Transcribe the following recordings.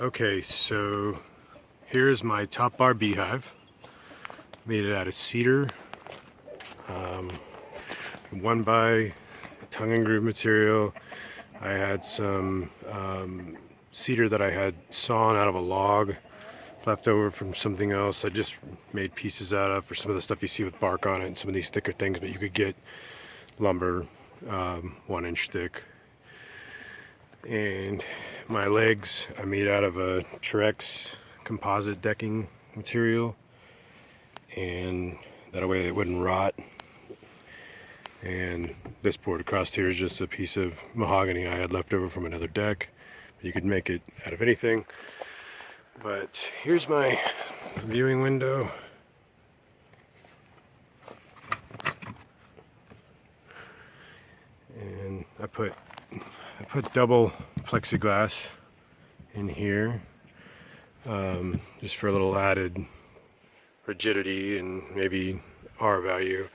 Okay, so here's my top bar beehive. Made it out of cedar, 1x tongue and groove material. I had some cedar that I had sawn out of a log left over from something else. I just made pieces out of for some of the stuff you see with bark on it and some of these thicker things, but you could get lumber 1-inch thick. And my legs I made out of a Trex composite decking material, and that way it wouldn't rot. And this board across here is just a piece of mahogany I had left over from another deck. You could make it out of anything. But here's my viewing window. And I put double plexiglass in here, just for a little added rigidity and maybe R value.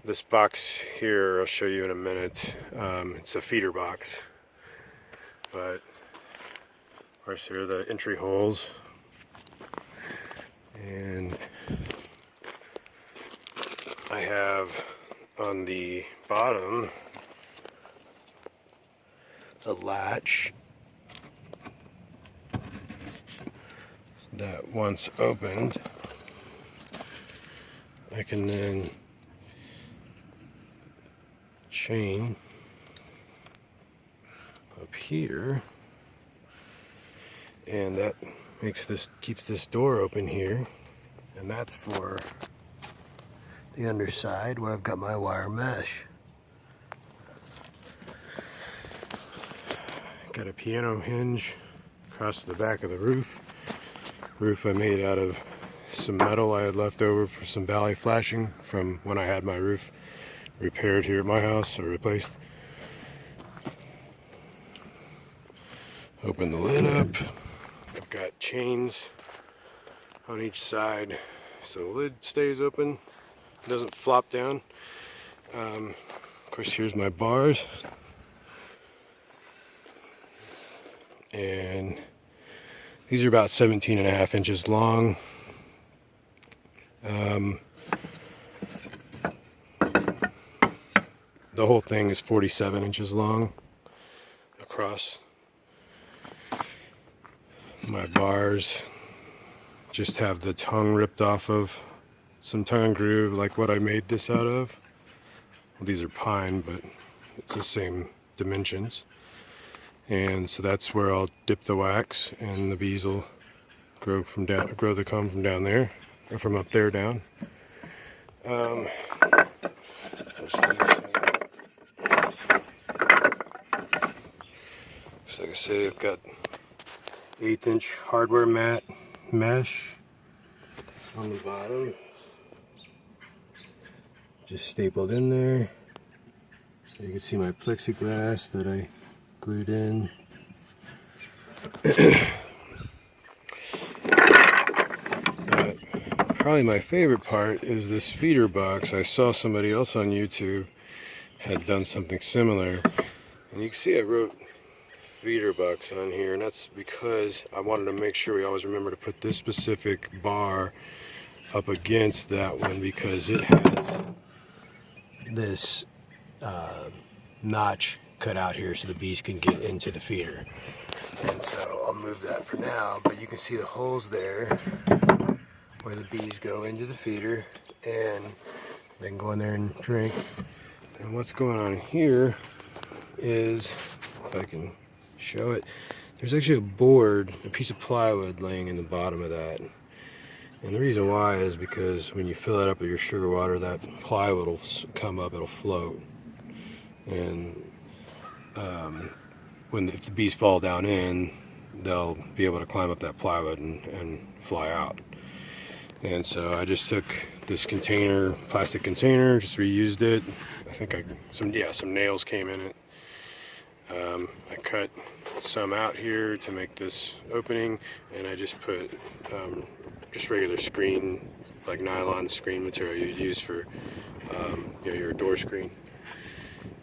This box here I'll show you in a minute. It's a feeder box, but of course here are the entry holes, and I have on the bottom a latch that once opened I can then chain up here, and that keeps this door open here, and that's for the underside where I've got my wire mesh. Got a piano hinge across the back of the roof. Roof I made out of some metal I had left over for some valley flashing from when I had my roof repaired here at my house, or replaced. Open the lid up. I've got chains on each side so the lid stays open, it doesn't flop down. Of course, here's my bars. And these are about 17.5 inches long. The whole thing is 47 inches long across. My bars just have the tongue ripped off of some tongue and groove, like what I made this out of. Well, these are pine, but it's the same dimensions. And so that's where I'll dip the wax, and the bees will grow the comb from down there, or from up there down. So like I say, I've got 1/8-inch hardware mat mesh on the bottom, just stapled in there. You can see my plexiglass that I glued in. Probably my favorite part is this feeder box. I saw somebody else on YouTube had done something similar, and you can see I wrote feeder box on here, and that's because I wanted to make sure we always remember to put this specific bar up against that one, because it has this notch cut out here so the bees can get into the feeder. And so I'll move that for now, but you can see the holes there where the bees go into the feeder, and they can go in there and drink. And what's going on here is, if I can show it, there's actually a board, a piece of plywood laying in the bottom of that. And the reason why is because when you fill it up with your sugar water, that plywood will come up, it'll float. And if the bees fall down in, they'll be able to climb up that plywood and fly out. And so I just took this container, plastic container, just reused it. I think some nails came in it. I cut some out here to make this opening, and I just put just regular screen, like nylon screen material you'd use for your door screen.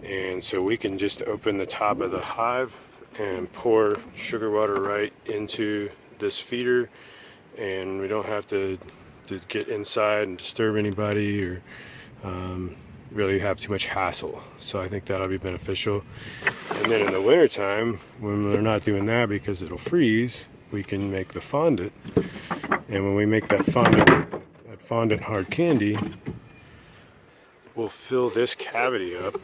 And so we can just open the top of the hive and pour sugar water right into this feeder, and we don't have to get inside and disturb anybody or really have too much hassle. So I think that'll be beneficial. And then in the winter time, when we're not doing that because it'll freeze, we can make the fondant. And when we make that fondant hard candy, we'll fill this cavity up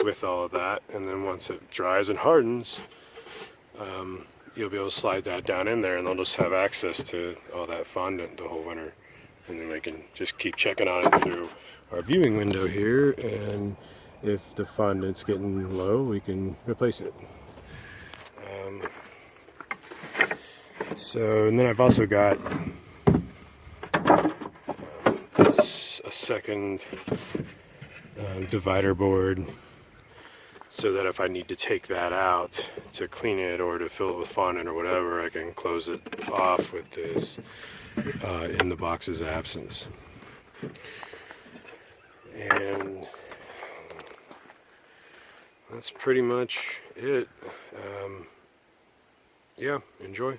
with all of that, and then once it dries and hardens, you'll be able to slide that down in there, and they'll just have access to all that fondant the whole winter. And then we can just keep checking on it through our viewing window here, and if the fondant's getting low, we can replace it. And then I've also got a second divider board, so that if I need to take that out to clean it or to fill it with fondant or whatever, I can close it off with this in the box's absence. And that's pretty much it. Yeah, enjoy.